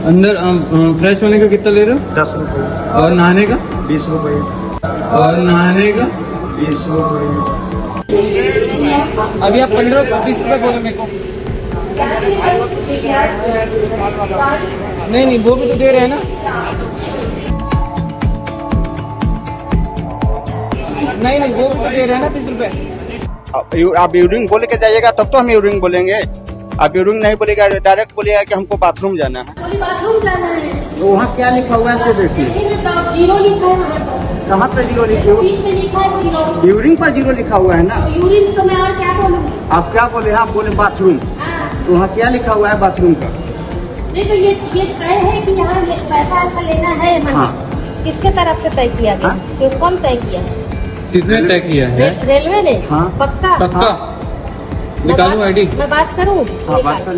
अंदर फ्रेश होने का कितना ले रहे हो? 10 रुपये। और नहाने का? 20 रुपये। और नहाने का? 20 रुपये। अभी आप 15-20 रुपए बोले मेरे को। नहीं वो भी तो दे रहे हैं ना। नहीं वो भी तो दे रहे हैं ना 30 रुपए। आप यूरिंग बोल के जाइएगा तब तो हम यूरिंग बोलेंगे। आप यूरिंग नहीं बोलेगा, डायरेक्ट बोलिएगा कि हमको बाथरूम जाना है। बाथरूम जाना है तो वहाँ क्या लिखा हुआ है से देखिए। तो जीरो लिखा है वहाँ पर। कहाँ पे जीरो लिखे हुए? बीच में लिखा है जीरो। यूरिन पर जीरो लिखा हुआ है ना। तो यूरिन तो मैं और क्या बोलूँगी? आप क्या बोले? आप बोले बाथरूम। हाँ। तो वहाँ क्या लिखा हुआ है बाथरूम का? नहीं तो ये तय है कि यहाँ पैसा ऐसा लेना है। हाँ। किसके तरफ से तय किया गया? हाँ? तो कौन तय किया? किसने तय किया है? रेलवे ने। हाँ। पक्का पक्का निकालू आईडी। मैं बात करूँ? हाँ बात कर।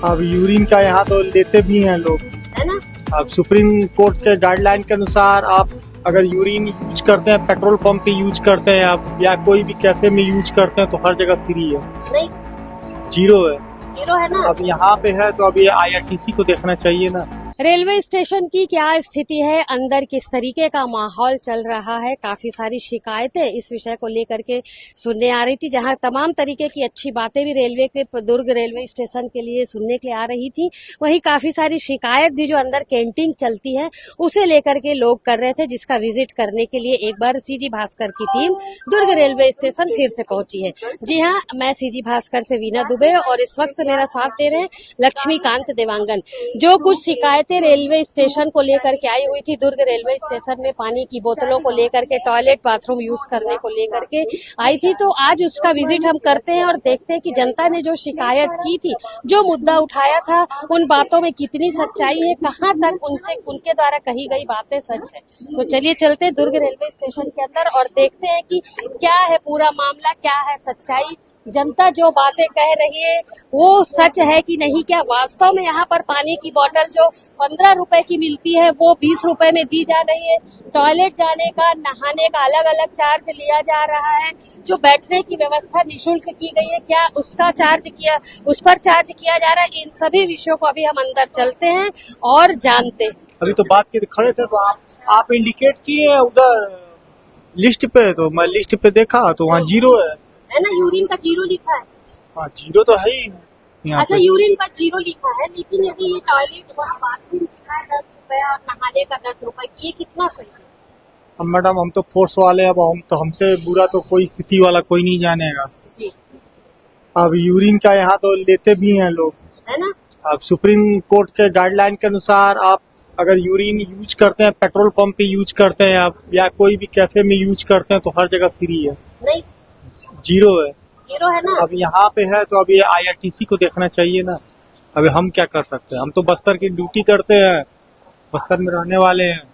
अब यूरिन का यहाँ तो लेते भी हैं लोग, है ना। अब सुप्रीम कोर्ट के गाइडलाइन के अनुसार आप अगर यूरिन यूज करते हैं, पेट्रोल पंप पे यूज करते हैं आप, या कोई भी कैफे में यूज करते हैं, तो हर जगह फ्री है। नहीं जीरो है। जीरो है ना। अब यहाँ पे है तो अब ये IRTC को देखना चाहिए ना। रेलवे स्टेशन की क्या स्थिति है, अंदर किस तरीके का माहौल चल रहा है, काफी सारी शिकायतें इस विषय को लेकर के सुनने आ रही थी, जहां तमाम तरीके की अच्छी बातें भी रेलवे के दुर्ग रेलवे स्टेशन के लिए सुनने के लिए आ रही थी। वहीं काफी सारी शिकायत भी जो अंदर कैंटीन चलती है उसे लेकर के लोग कर रहे थे, जिसका विजिट करने के लिए एक बार सीजी भास्कर की टीम दुर्ग रेलवे स्टेशन फिर से पहुंची है। जी हाँ, मैं सीजी भास्कर से वीना दुबे और इस वक्त मेरा साथ दे रहे हैं लक्ष्मीकांत देवांगन। जो कुछ शिकायत रेलवे स्टेशन को लेकर के आई हुई थी, दुर्ग रेलवे स्टेशन में पानी की बोतलों को लेकर के, टॉयलेट बाथरूम यूज करने को लेकर के आई थी, तो आज उसका विजिट हम करते हैं और देखते हैं कि जनता ने जो शिकायत की थी, जो मुद्दा उठाया था, उन बातों में कितनी सच्चाई है, कहां तक उनके द्वारा कही गई बातें सच है। तो चलिए चलते हैं दुर्ग रेलवे स्टेशन के अंदर और देखते हैं कि क्या है पूरा मामला, क्या है सच्चाई, जनता जो बातें कह रही है वो सच है कि नहीं, क्या वास्तव में यहाँ पर पानी की बोतल जो 15 रुपए की मिलती है वो 20 रुपए में दी जा रही है, टॉयलेट जाने का, नहाने का अलग अलग चार्ज लिया जा रहा है, जो बैठने की व्यवस्था निःशुल्क की गई है क्या उस पर चार्ज किया जा रहा है। इन सभी विषयों को अभी हम अंदर चलते हैं और जानते हैं। अभी तो बात के खड़े थे तो आप इंडिकेट किए उधर लिस्ट पे, तो मैं लिस्ट पे देखा तो वहाँ जीरो है ना। यूरिन का जीरो लिखा है। हाँ जीरो तो है ही यहाँ अच्छा पे। यूरिन पर जीरो लिखा है, लेकिन यदि ये टॉयलेट वहाँ बाथरूम लिखा है 10 रुपए और नहाने का 10 रुपए, ये कितना सही है? अब मैडम हम तो फोर्स वाले, अब हम तो हमसे बुरा तो कोई स्थिति वाला कोई नहीं जानेगा जी। अब यूरिन का यहाँ तो लेते भी हैं लोग, है ना। अब सुप्रीम कोर्ट के गाइडलाइन के अनुसार आप अगर यूरिन यूज करते हैं, पेट्रोल पंप पे यूज करते हैं आप, या कोई भी कैफे में यूज करते हैं, तो हर जगह फ्री है। नहीं जीरो है। जीरो है ना। अब यहाँ पे है तो अब ये IRTC को देखना चाहिए ना। अभी हम क्या कर सकते हैं, हम तो बस्तर की ड्यूटी करते हैं, बस्तर में रहने वाले हैं।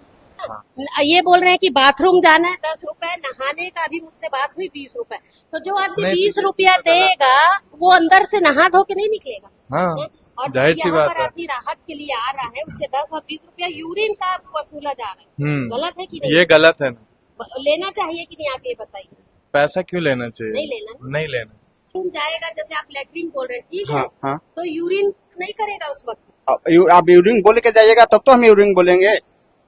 ये बोल रहे हैं कि बाथरूम जाना है 10 रुपए, नहाने का भी मुझसे बात हुई 20 रुपए, तो जो आदमी 20 रुपया देगा वो अंदर से नहा धो के नहीं निकलेगा। हाँ, और जाहिर सी बात है। आदमी राहत के लिए आ रहा है, उससे 10 और 20 रुपया यूरिन का वसूला जा रहा है। गलत है कि नहीं? ये गलत है ना। लेना चाहिए कि नहीं, आप ये बताइए। पैसा क्यों लेना चाहिए? नहीं लेना। नहीं लेना। बाथरूम जाएगा, जैसे आप लेटरिन बोल रहे हैं, ठीक है, हाँ हाँ। तो यूरिन नहीं करेगा उस वक्त। आप यूरिंग बोल के जाइएगा तब तो हम यूरिंग बोलेंगे।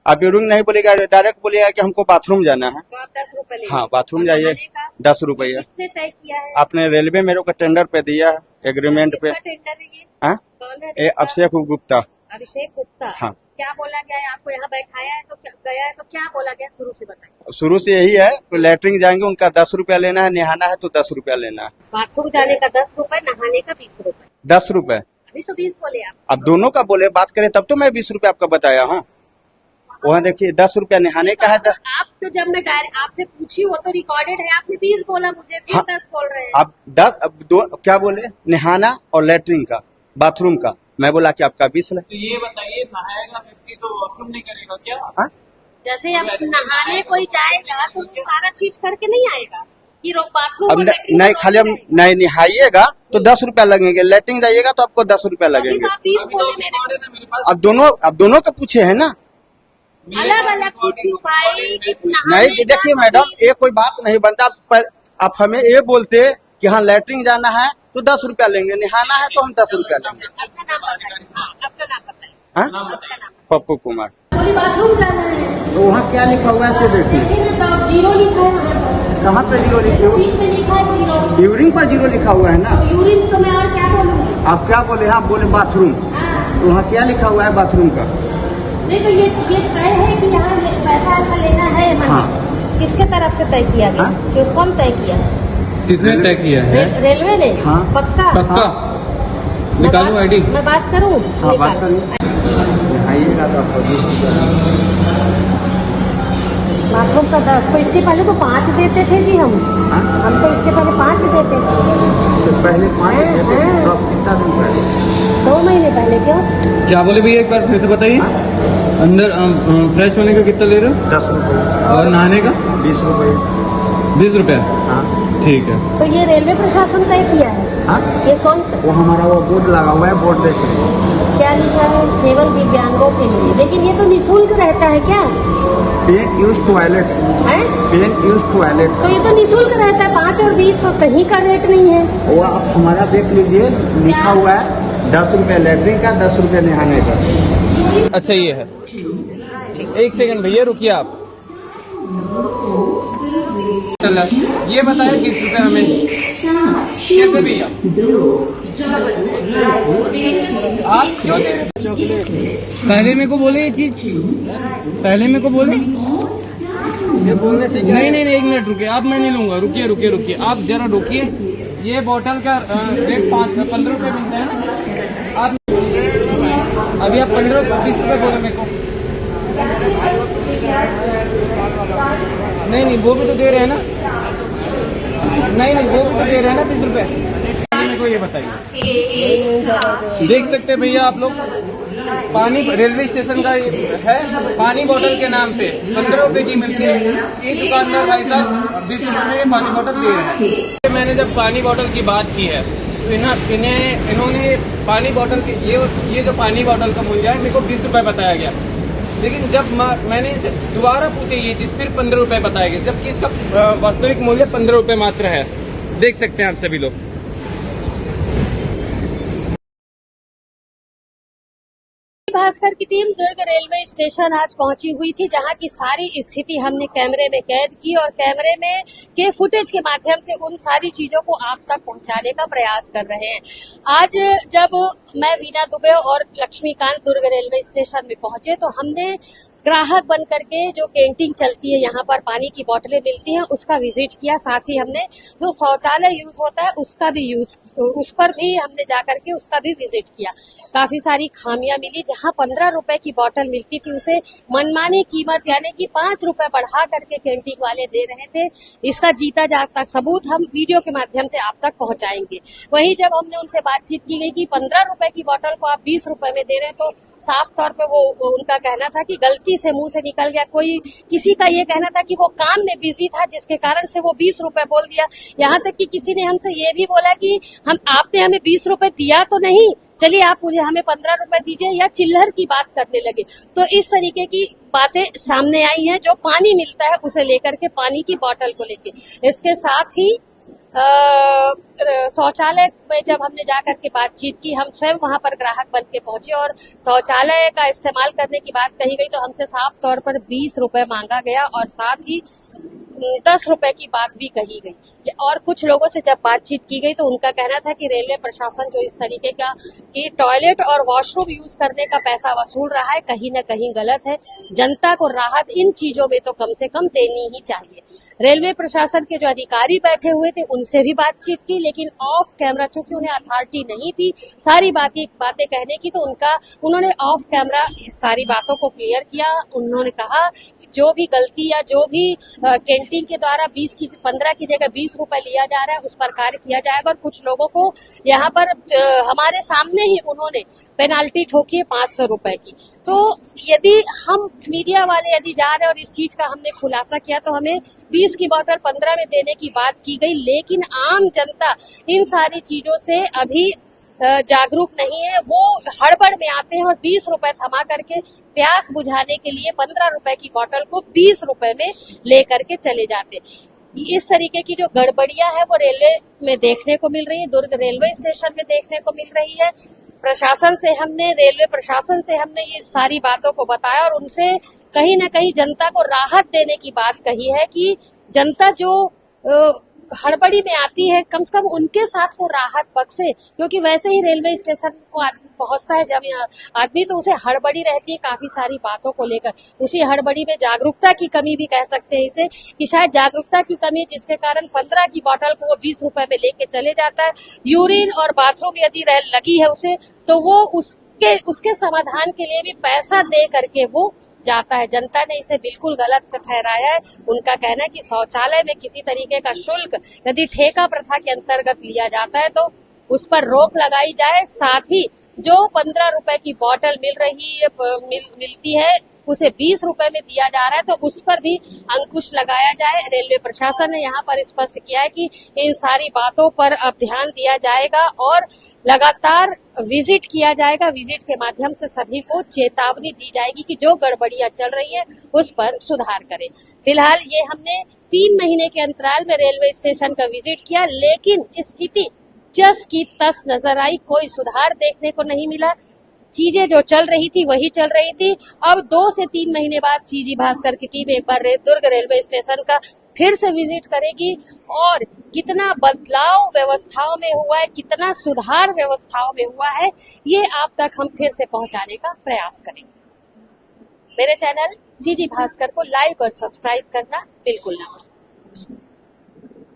आप यूरिंग नहीं बोलेगा, डायरेक्ट बोलिएगा कि हमको बाथरूम जाना है। तो आप 10 रुपए लेंगे। हाँ बाथरूम जाइए, 10 रुपया। किसने तय किया है? आपने रेलवे मेरे को टेंडर पे दिया है, एग्रीमेंट पे। किसका टेंडर है ये? हाँ, कौन है? अभिषेक गुप्ता। अभिषेक गुप्ता। हाँ। क्या बोला गया है? आपको यहाँ बैठाया है तो क्या गया है, तो क्या बोला गया शुरू से बताइए। शुरू से यही है, तो लेटरिन जाएंगे उनका 10 रुपया लेना है, नहाना है तो 10 रुपया लेना है। बाथरूम जाने का 10 रुपए, नहाने का 20 रुपए। 10 रुपए। अभी तो 20 बोले आप। अब दोनों का बोले, बात करें तब तो मैं 20 रुपया आपका बताया हूँ। वहाँ देखिए 10 रुपया नहाने का है। आप तो जब मैं डायरेक्ट आपसे पूछी, वो तो रिकॉर्डेड है, आपने 20 बोला मुझे, फिर हाँ, 10 बोल रहे हैं। अब 10 क्या बोले, नहाना और लेटरिन का, बाथरूम का, मैं बोला कि आपका 20 है। तो ये बताइए, नहाएगा व्यक्ति तो वॉशरूम नहीं करेगा क्या? हाँ? जैसे अब नहाने कोई जाएगा तो वो सारा चीज करके नहीं आएगा कि बाथरूम अब नहीं, खाली हम नहीं नहाइएगा तो 10 रुपया लगेंगे, लेटरिन जाइएगा तो आपको 10 रुपया लगेंगे। आप 20 बोले मेरे। मेरे पास अब दोनों का पूछे है ना। अलग अलग पूछू भाई कि नहीं देखिए मैडम, ये कोई बात नहीं बनता। आप हमें ये बोलते कि हाँ लेटरिन जाना है तो 10 रुपया लेंगे, नहाना है तो हम 10 रुपया लेंगे। अपना नाम बताइए। अपना नाम बताइए। हाँ? अपना पप्पू कुमार। बोली बाथरूम जाना है, तो वहाँ क्या लिखा हुआ है से देखिए। देखिए ना तो जीरो लिखा है वहाँ पर। कहाँ पे जीरो लिखे हो? बीच में लिखा है जीरो। यूरिन पर जीरो लिखा हुआ है ना। तो यूरिन तो मैं और क्या बोलूँगी? आप क्या बोले? आप बोले बाथरूम, हाँ। तो वहाँ क्या लिखा हुआ है बाथरूम का? नहीं तो ये तय है कि यहाँ पैसा ऐसा लेना है हमें। हाँ। किसके तरफ से तय किया गया? हाँ? क्यों कौन तय किया? किसने तय किया है? रेलवे ने? हाँ। पक्का? पक्का मैं निकालूं बात- आईडी? मैं बात करूँ? हाँ, बात निकाल। करिए। आइएगा तो आपको 20 रुपया। बाथरूम का 10 तो इसके पहले तो 5 देते थे जी हम। हाँ? हम तो इसके पहले 5 देते थे। इससे पहले 5 देते थे, हाँ। तो अब कितना दिन पहले? 2 महीने पहले क्यों? क्या बोले भैया, एक बार फिर से बताइए। अंदर फ्रेश होने का कितना ले रहे हो 10 रुपये और नहाने का 20 रुपये। 20 रुपया? हाँ ठीक है। तो ये रेलवे प्रशासन तय किया है? हाँ, ये कौन वो हमारा वो बोर्ड लगा हुआ है, बोर्ड देख रहे हैं। क्या लिखा है? केवल दिव्यांगों के लिए। लेकिन ये तो निःशुल्क रहता है क्या पेंट यूज टॉयलेट, है? Pay and use toilet. तो ये तो निःशुल्क रहता है। 5 और 20 तो कहीं का रेट नहीं है। वो आप हमारा देख लीजिए, लिखा हुआ है 10 रुपये लैट्रिन का, 10 रुपये नहाने का। अच्छा ये है। एक सेकंड भैया रुकिए आप। ये बताया 20 रुपए हमें कैसे भैया? आप क्यों दे रहे? पहले मेरे को बोले ये चीज, पहले मेरे को बोले ये बोलने से नहीं नहीं नहीं, 1 मिनट रुकिए आप, मैं नहीं लूंगा। रुकिए रुकिए रुकिए आप जरा रुकिए। ये बोतल का रेट 15 रुपए मिलता है ना। आप अभी आप 15-20 रुपए बोले मेरे को। नहीं नहीं वो भी तो दे रहे हैं ना। नहीं नहीं वो भी तो दे रहे हैं ना 20 रुपए। मेरे को ये बताइए, देख सकते हैं भैया आप लोग, पानी रेलवे स्टेशन का है, पानी बोतल के नाम पे 15 रुपए की मिलती है। ये दुकानदार भाई साहब 20 रुपए में ये पानी बोतल दे रहे हैं। मैंने जब पानी बोतल की बात की है तो इन्होंने पानी बोतल के ये जो पानी बोतल का मूल्य है मेरे को 20 रुपए बताया गया। लेकिन जब मैंने इसे दोबारा पूछे ये चीज, फिर 15 रुपए बताया गया, जबकि इसका वास्तविक मूल्य 15 रुपए मात्र है। देख सकते हैं आप सभी लोग। भास्कर की टीम दुर्ग रेलवे स्टेशन आज पहुंची हुई थी, जहां की सारी स्थिति हमने कैमरे में कैद की और कैमरे में के फुटेज के माध्यम से उन सारी चीजों को आप तक पहुंचाने का प्रयास कर रहे हैं। आज जब मैं वीना दुबे और लक्ष्मीकांत दुर्ग रेलवे स्टेशन में पहुंचे तो हमने ग्राहक बन करके जो कैंटीन चलती है, यहाँ पर पानी की बोतलें मिलती हैं, उसका विजिट किया। साथ ही हमने जो शौचालय यूज होता है उसका भी उस पर भी हमने जाकर के उसका भी विजिट किया। काफी सारी खामियां मिली। जहाँ 15 रुपए की बोतल मिलती थी उसे मनमानी कीमत यानी कि 5 रुपए बढ़ा करके कैंटीन वाले दे रहे थे। इसका जीता जागता सबूत हम वीडियो के माध्यम से आप तक पहुंचाएंगे। वहीं जब हमने उनसे बातचीत की गई कि 15 रुपए की बोतल को आप 20 रुपए में दे रहे हैं, तो साफ तौर पे वो उनका कहना था कि गलती से मुंह से निकल गया। किसी का ये कहना था कि वो काम में बिजी था जिसके कारण से वो 20 रुपए बोल दिया। यहाँ तक कि किसी ने हमसे ये भी बोला कि आपने हमें 20 रुपए दिया तो नहीं, चलिए आप मुझे हमें 15 रुपए दीजिए, या चिल्लर की बात करने लगे। तो इस तरीके की बातें सामने आई हैं। जो पानी मिलता है उसे लेकर के, पानी की बोतल को लेके। इसके साथ ही शौचालय में जब हमने जाकर के बातचीत की, हम स्वयं वहां पर ग्राहक बन के पहुंचे और शौचालय का इस्तेमाल करने की बात कही गई तो हमसे साफ तौर पर 20 रुपए मांगा गया और साथ ही 10 रुपए की बात भी कही गई। और कुछ लोगों से जब बातचीत की गई तो उनका कहना था कि रेलवे प्रशासन जो इस तरीके का कि टॉयलेट और वॉशरूम यूज करने का पैसा वसूल रहा है, कहीं न कहीं गलत है। जनता को राहत इन चीजों में तो कम से कम देनी ही चाहिए। रेलवे प्रशासन के जो अधिकारी बैठे हुए थे उनसे भी बातचीत की, लेकिन ऑफ कैमरा, चूंकि उन्हें अथॉरिटी नहीं थी सारी बातें कहने की, तो उन्होंने ऑफ कैमरा सारी बातों को क्लियर किया। उन्होंने कहा जो भी गलती या जो भी कैंटीन के द्वारा 15 की जगह 20 रुपए लिया जा रहा है उस पर कार्य किया जाएगा। और कुछ लोगों को यहाँ पर हमारे सामने ही उन्होंने पेनाल्टी ठोकी है 500 रुपए की। तो यदि हम मीडिया वाले यदि जा रहे हैं और इस चीज का हमने खुलासा किया तो हमें 20 की बोतल 15 में देने की बात की गई, लेकिन आम जनता इन सारी चीजों से अभी जागरूक नहीं है। वो हड़बड़ में आते हैं और 20 रुपए थमा करके प्यास बुझाने के लिए 15 रुपए की बोतल को 20 रुपए में लेकर के चले जाते। इस तरीके की जो गड़बड़ियां है वो रेलवे में देखने को मिल रही है, दुर्ग रेलवे स्टेशन में देखने को मिल रही है। प्रशासन से हमने, रेलवे प्रशासन से हमने ये सारी बातों को बताया और उनसे कहीं ना कहीं जनता को राहत देने की बात कही है कि जनता जो हड़बड़ी में आती है कम से कम उनके साथ को राहत बख्शे, क्योंकि वैसे ही रेलवे स्टेशन को आदमी पहुंचता है जब आदमी तो उसे हड़बड़ी रहती है काफी सारी बातों को लेकर। उसी हड़बड़ी में जागरूकता की कमी भी कह सकते हैं इसे, कि शायद जागरूकता की कमी जिसके कारण 15 की बोतल को वो 20 रुपए में लेके चले जाता है। यूरिन और बाथरूम यदि लगी है उसे तो वो उसके समाधान के लिए भी पैसा दे करके वो जाता है। जनता ने इसे बिल्कुल गलत ठहराया है। उनका कहना है कि शौचालय में किसी तरीके का शुल्क यदि ठेका प्रथा के अंतर्गत लिया जाता है तो उस पर रोक लगाई जाए। साथ ही जो 15 रुपए की बोतल मिलती है उसे 20 रुपए में दिया जा रहा है तो उस पर भी अंकुश लगाया जाए। रेलवे प्रशासन ने यहाँ पर स्पष्ट किया है कि इन सारी बातों पर अब ध्यान दिया जाएगा और लगातार विजिट किया जाएगा। विजिट के माध्यम से सभी को चेतावनी दी जाएगी कि जो गड़बड़ियां चल रही है उस पर सुधार करें। फिलहाल ये हमने 3 महीने के अंतराल में रेलवे स्टेशन का विजिट किया, लेकिन स्थिति जस की तस नजर आई, कोई सुधार देखने को नहीं मिला। चीजें जो चल रही थी वही चल रही थी। अब 2 से 3 महीने बाद सीजी भास्कर की टीम एक बार दुर्ग रेलवे स्टेशन का फिर से विजिट करेगी और कितना बदलाव व्यवस्थाओं में हुआ है, कितना सुधार व्यवस्थाओं में हुआ है, ये आप तक हम फिर से पहुंचाने का प्रयास करेंगे। मेरे चैनल सीजी भास्कर को लाइक और सब्सक्राइब करना बिल्कुल ना भूलें।